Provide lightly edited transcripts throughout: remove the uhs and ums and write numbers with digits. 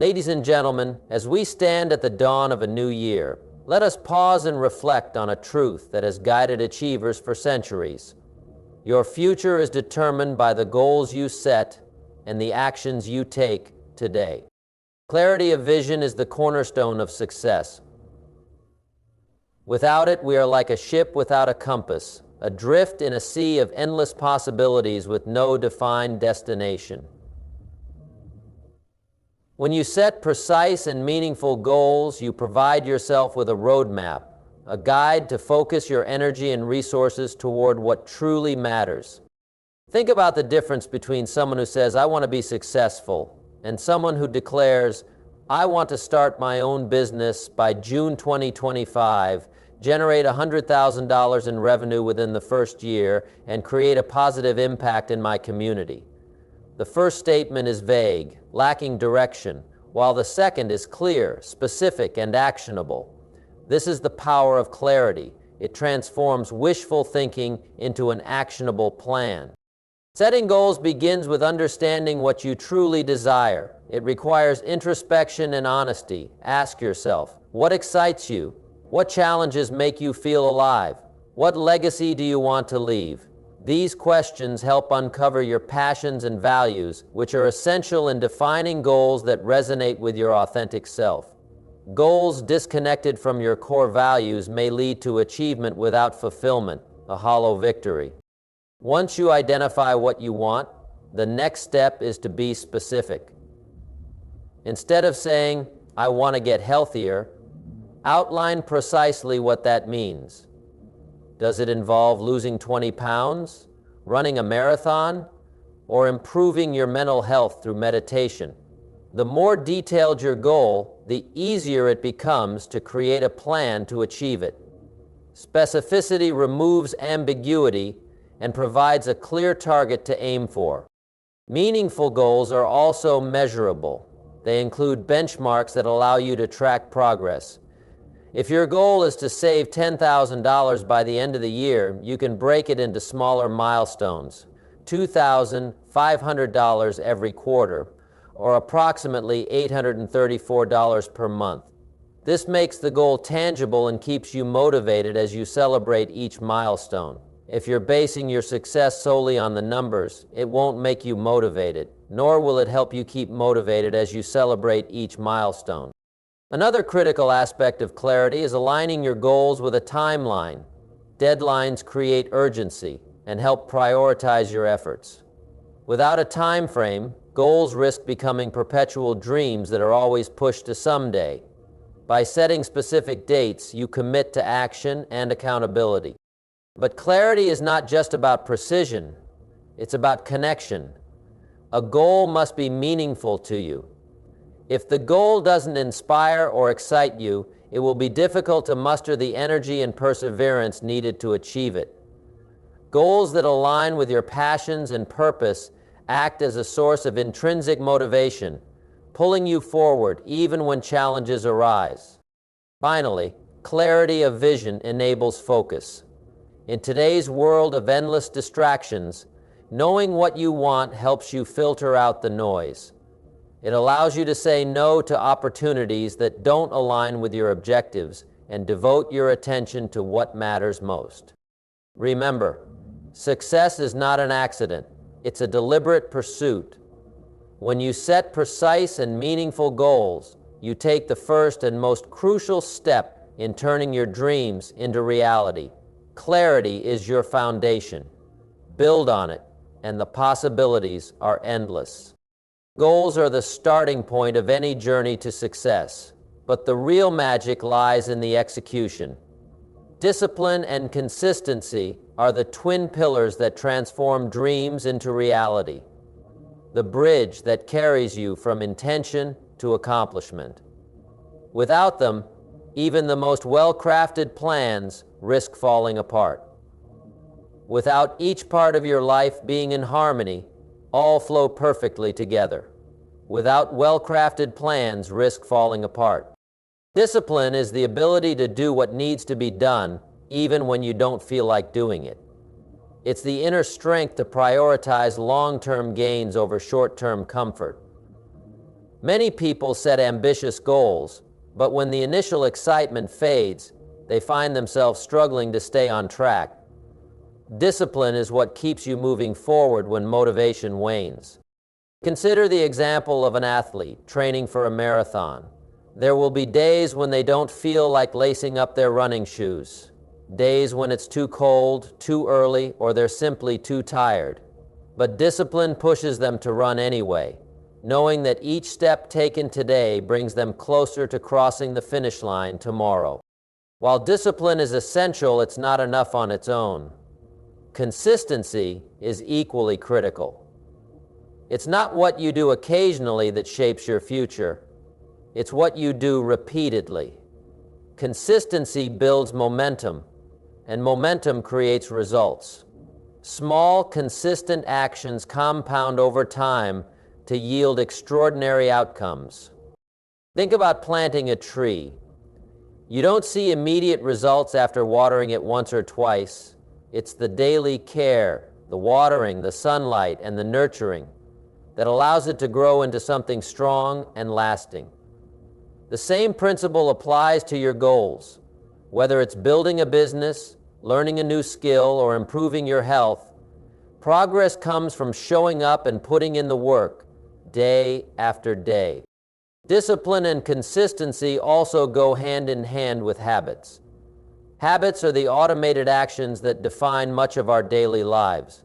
Ladies and gentlemen, as we stand at the dawn of a new year, let us pause and reflect on a truth that has guided achievers for centuries. Your future is determined by the goals you set and the actions you take today. Clarity of vision is the cornerstone of success. Without it, we are like a ship without a compass, adrift in a sea of endless possibilities with no defined destination. When you set precise and meaningful goals, you provide yourself with a roadmap, a guide to focus your energy and resources toward what truly matters. Think about the difference between someone who says, "I want to be successful," and someone who declares, "I want to start my own business by June 2025, generate $100,000 in revenue within the first year, and create a positive impact in my community." The first statement is vague, lacking direction, while the second is clear, specific, and actionable. This is the power of clarity. It transforms wishful thinking into an actionable plan. Setting goals begins with understanding what you truly desire. It requires introspection and honesty. Ask yourself, what excites you? What challenges make you feel alive? What legacy do you want to leave? These questions help uncover your passions and values, which are essential in defining goals that resonate with your authentic self. Goals disconnected from your core values may lead to achievement without fulfillment, a hollow victory. Once you identify what you want, the next step is to be specific. Instead of saying, "I want to get healthier," outline precisely what that means. Does it involve losing 20 pounds, running a marathon, or improving your mental health through meditation? The more detailed your goal, the easier it becomes to create a plan to achieve it. Specificity removes ambiguity and provides a clear target to aim for. Meaningful goals are also measurable. They include benchmarks that allow you to track progress. If your goal is to save $10,000 by the end of the year, you can break it into smaller milestones, $2,500 every quarter, or approximately $834 per month. This makes the goal tangible and keeps you motivated as you celebrate each milestone. If you're basing your success solely on the numbers, it won't make you motivated, nor will it help you keep motivated as you celebrate each milestone. Another critical aspect of clarity is aligning your goals with a timeline. Deadlines create urgency and help prioritize your efforts. Without a time frame, goals risk becoming perpetual dreams that are always pushed to someday. By setting specific dates, you commit to action and accountability. But clarity is not just about precision, it's about connection. A goal must be meaningful to you. If the goal doesn't inspire or excite you, it will be difficult to muster the energy and perseverance needed to achieve it. Goals that align with your passions and purpose act as a source of intrinsic motivation, pulling you forward even when challenges arise. Finally, clarity of vision enables focus. In today's world of endless distractions, knowing what you want helps you filter out the noise. It allows you to say no to opportunities that don't align with your objectives and devote your attention to what matters most. Remember, success is not an accident. It's a deliberate pursuit. When you set precise and meaningful goals, you take the first and most crucial step in turning your dreams into reality. Clarity is your foundation. Build on it, and the possibilities are endless. Goals are the starting point of any journey to success, but the real magic lies in the execution. Discipline and consistency are the twin pillars that transform dreams into reality, the bridge that carries you from intention to accomplishment. Without them, even the most well-crafted plans risk falling apart. Without each part of your life being in harmony, all flow perfectly together. Without well-crafted plans, risk falling apart. Discipline is the ability to do what needs to be done, even when you don't feel like doing it. It's the inner strength to prioritize long-term gains over short-term comfort. Many people set ambitious goals, but when the initial excitement fades, they find themselves struggling to stay on track. Discipline is what keeps you moving forward when motivation wanes. Consider the example of an athlete training for a marathon. There will be days when they don't feel like lacing up their running shoes, days when it's too cold, too early, or they're simply too tired. But discipline pushes them to run anyway, knowing that each step taken today brings them closer to crossing the finish line tomorrow. While discipline is essential, it's not enough on its own. Consistency is equally critical. It's not what you do occasionally that shapes your future. It's what you do repeatedly. Consistency builds momentum, and momentum creates results. Small, consistent actions compound over time to yield extraordinary outcomes. Think about planting a tree. You don't see immediate results after watering it once or twice. It's the daily care, the watering, the sunlight, and the nurturing that allows it to grow into something strong and lasting. The same principle applies to your goals. Whether it's building a business, learning a new skill, or improving your health, progress comes from showing up and putting in the work day after day. Discipline and consistency also go hand in hand with habits. Habits are the automated actions that define much of our daily lives.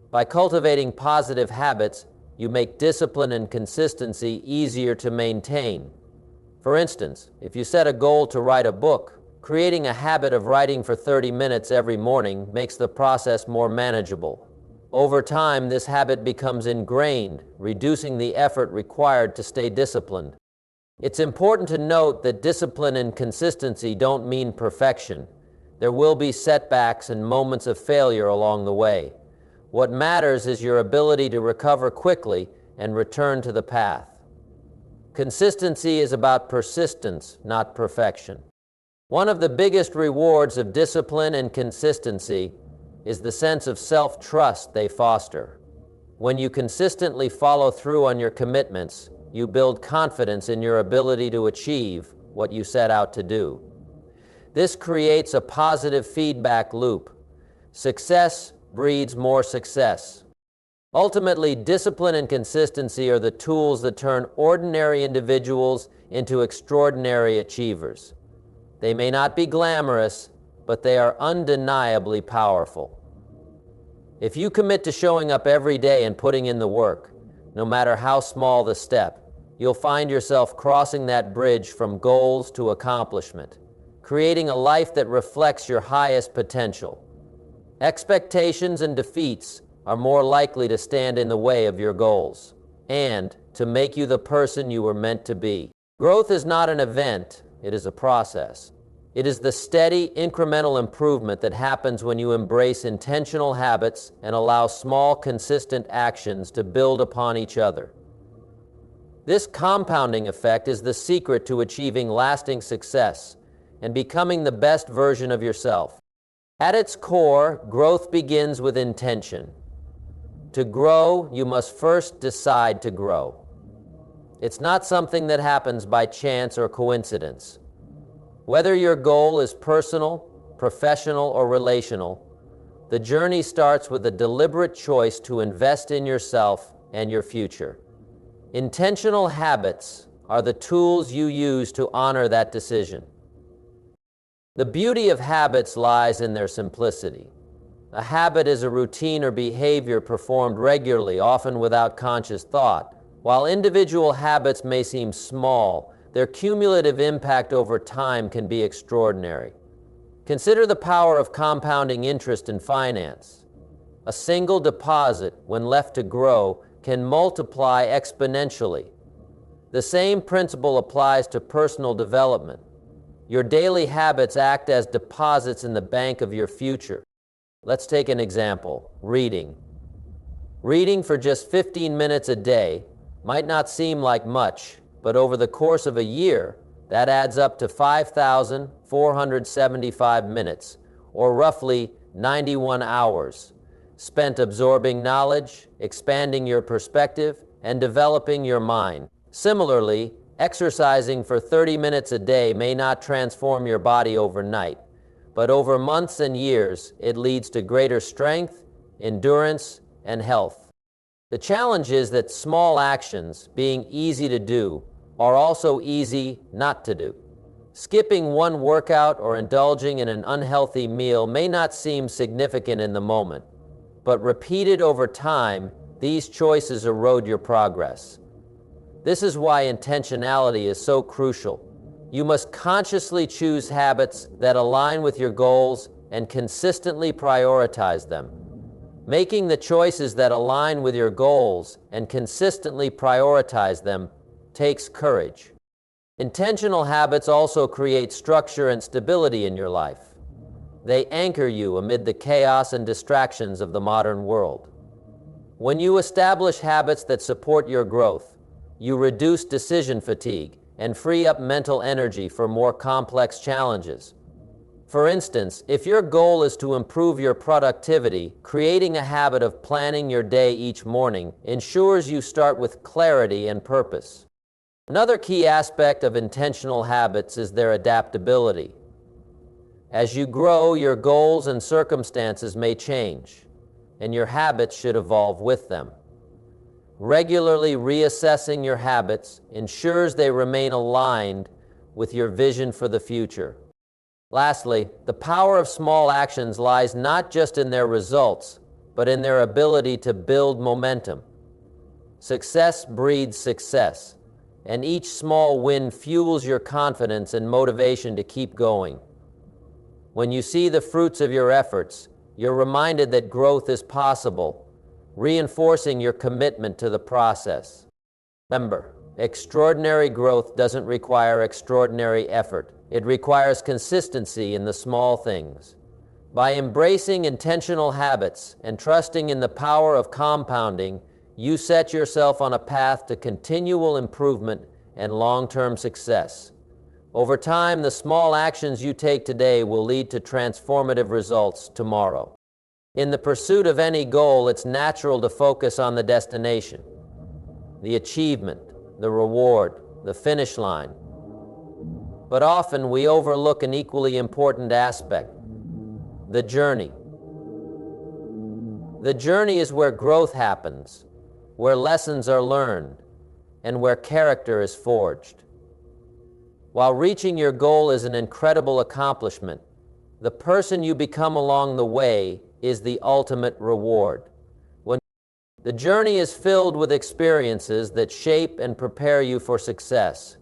By cultivating positive habits, you make discipline and consistency easier to maintain. For instance, if you set a goal to write a book, creating a habit of writing for 30 minutes every morning makes the process more manageable. Over time, this habit becomes ingrained, reducing the effort required to stay disciplined. It's important to note that discipline and consistency don't mean perfection. There will be setbacks and moments of failure along the way. What matters is your ability to recover quickly and return to the path. Consistency is about persistence, not perfection. One of the biggest rewards of discipline and consistency is the sense of self-trust they foster. When you consistently follow through on your commitments, you build confidence in your ability to achieve what you set out to do. This creates a positive feedback loop. Success breeds more success. Ultimately, discipline and consistency are the tools that turn ordinary individuals into extraordinary achievers. They may not be glamorous, but they are undeniably powerful. If you commit to showing up every day and putting in the work, no matter how small the step, you'll find yourself crossing that bridge from goals to accomplishment, creating a life that reflects your highest potential. Expectations and defeats are more likely to stand in the way of your goals and to make you the person you were meant to be. Growth is not an event, it is a process. It is the steady, incremental improvement that happens when you embrace intentional habits and allow small, consistent actions to build upon each other. This compounding effect is the secret to achieving lasting success and becoming the best version of yourself. At its core, growth begins with intention. To grow, you must first decide to grow. It's not something that happens by chance or coincidence. Whether your goal is personal, professional, or relational, the journey starts with a deliberate choice to invest in yourself and your future. Intentional habits are the tools you use to honor that decision. The beauty of habits lies in their simplicity. A habit is a routine or behavior performed regularly, often without conscious thought. While individual habits may seem small, their cumulative impact over time can be extraordinary. Consider the power of compounding interest in finance. A single deposit, when left to grow, can multiply exponentially. The same principle applies to personal development. Your daily habits act as deposits in the bank of your future. Let's take an example: reading. Reading for just 15 minutes a day might not seem like much, but over the course of a year, that adds up to 5,475 minutes, or roughly 91 hours, spent absorbing knowledge, expanding your perspective, and developing your mind. Similarly, exercising for 30 minutes a day may not transform your body overnight, but over months and years, it leads to greater strength, endurance, and health. The challenge is that small actions, being easy to do, are also easy not to do. Skipping one workout or indulging in an unhealthy meal may not seem significant in the moment, but repeated over time, these choices erode your progress. This is why intentionality is so crucial. You must consciously choose habits that align with your goals and consistently prioritize them. Making the choices that align with your goals and consistently prioritize them takes courage. Intentional habits also create structure and stability in your life. They anchor you amid the chaos and distractions of the modern world. When you establish habits that support your growth, you reduce decision fatigue and free up mental energy for more complex challenges. For instance, if your goal is to improve your productivity, creating a habit of planning your day each morning ensures you start with clarity and purpose. Another key aspect of intentional habits is their adaptability. As you grow, your goals and circumstances may change, and your habits should evolve with them. Regularly reassessing your habits ensures they remain aligned with your vision for the future. Lastly, the power of small actions lies not just in their results, but in their ability to build momentum. Success breeds success, and each small win fuels your confidence and motivation to keep going. When you see the fruits of your efforts, you're reminded that growth is possible, reinforcing your commitment to the process. Remember, extraordinary growth doesn't require extraordinary effort. It requires consistency in the small things. By embracing intentional habits and trusting in the power of compounding, you set yourself on a path to continual improvement and long-term success. Over time, the small actions you take today will lead to transformative results tomorrow. In the pursuit of any goal, it's natural to focus on the destination, the achievement, the reward, the finish line. But often we overlook an equally important aspect: the journey. The journey is where growth happens, where lessons are learned, and where character is forged. While reaching your goal is an incredible accomplishment, the person you become along the way is the ultimate reward. The journey is filled with experiences that shape and prepare you for success.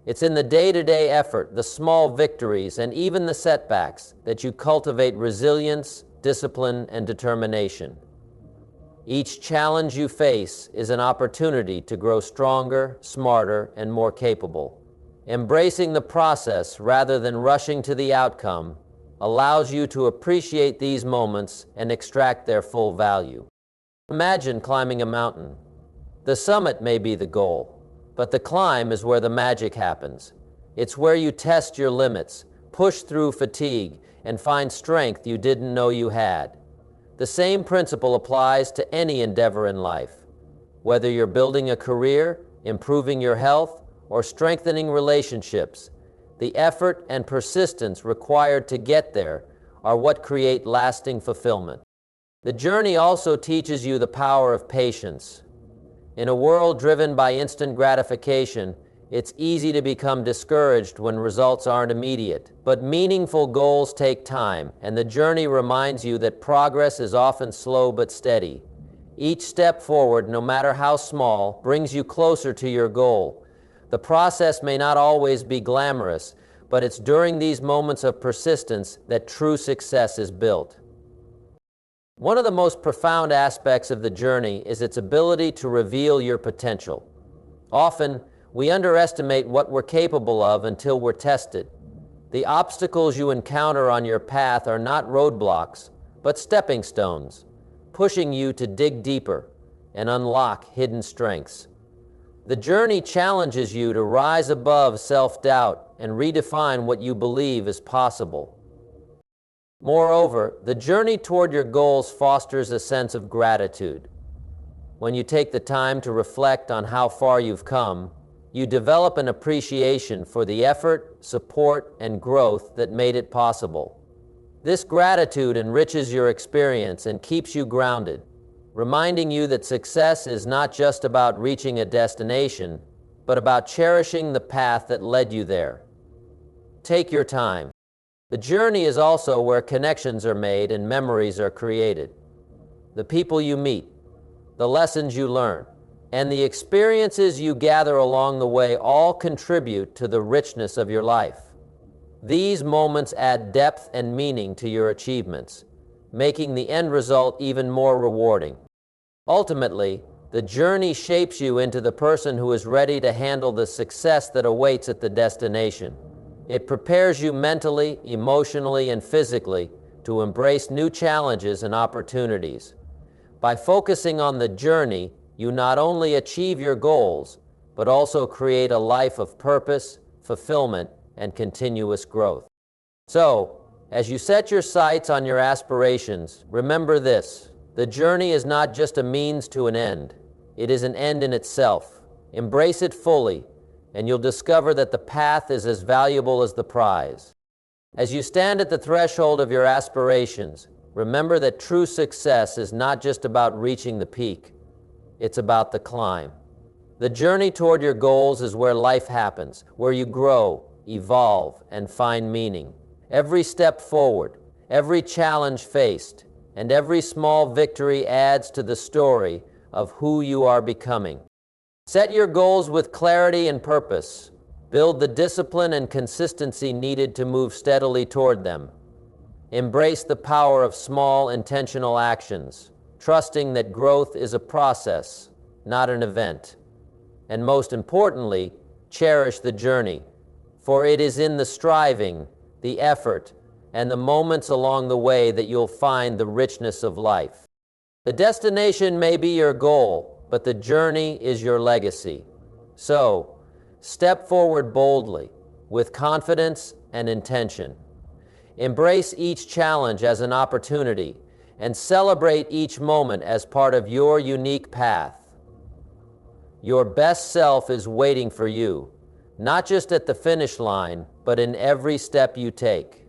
It's in the day-to-day effort, the small victories, and even the setbacks that you cultivate resilience, discipline, and determination. Each challenge you face is an opportunity to grow stronger, smarter, and more capable. Embracing the process rather than rushing to the outcome allows you to appreciate these moments and extract their full value. Imagine climbing a mountain. The summit may be the goal, but the climb is where the magic happens. It's where you test your limits, push through fatigue, and find strength you didn't know you had. The same principle applies to any endeavor in life. Whether you're building a career, improving your health, or strengthening relationships, the effort and persistence required to get there are what create lasting fulfillment. The journey also teaches you the power of patience. In a world driven by instant gratification, it's easy to become discouraged when results aren't immediate. But meaningful goals take time, and the journey reminds you that progress is often slow but steady. Each step forward, no matter how small, brings you closer to your goal. The process may not always be glamorous, but it's during these moments of persistence that true success is built. One of the most profound aspects of the journey is its ability to reveal your potential. Often, we underestimate what we're capable of until we're tested. The obstacles you encounter on your path are not roadblocks, but stepping stones, pushing you to dig deeper and unlock hidden strengths. The journey challenges you to rise above self-doubt and redefine what you believe is possible. Moreover, the journey toward your goals fosters a sense of gratitude. when you take the time to reflect on how far you've come, you develop an appreciation for the effort, support, and growth that made it possible. This gratitude enriches your experience and keeps you grounded, reminding you that success is not just about reaching a destination, but about cherishing the path that led you there. Take your time. The journey is also where connections are made and memories are created. The people you meet, the lessons you learn, and the experiences you gather along the way all contribute to the richness of your life. These moments add depth and meaning to your achievements, making the end result even more rewarding. Ultimately, the journey shapes you into the person who is ready to handle the success that awaits at the destination. It prepares you mentally, emotionally, and physically to embrace new challenges and opportunities. By focusing on the journey, you not only achieve your goals, but also create a life of purpose, fulfillment, and continuous growth. So, as you set your sights on your aspirations, remember this: the journey is not just a means to an end. It is an end in itself. Embrace it fully, and you'll discover that the path is as valuable as the prize. As you stand at the threshold of your aspirations, remember that true success is not just about reaching the peak. It's about the climb. The journey toward your goals is where life happens, where you grow, evolve, and find meaning. Every step forward, every challenge faced, and every small victory adds to the story of who you are becoming. Set your goals with clarity and purpose. Build the discipline and consistency needed to move steadily toward them. Embrace the power of small, intentional actions, trusting that growth is a process, not an event. And most importantly, cherish the journey, for it is in the striving, the effort, and the moments along the way that you'll find the richness of life. The destination may be your goal, but the journey is your legacy. So, step forward boldly, with confidence and intention. Embrace each challenge as an opportunity, and celebrate each moment as part of your unique path. Your best self is waiting for you, not just at the finish line, but in every step you take.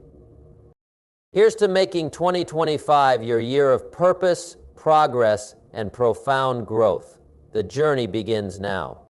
Here's to making 2025 your year of purpose, progress, and profound growth. The journey begins now.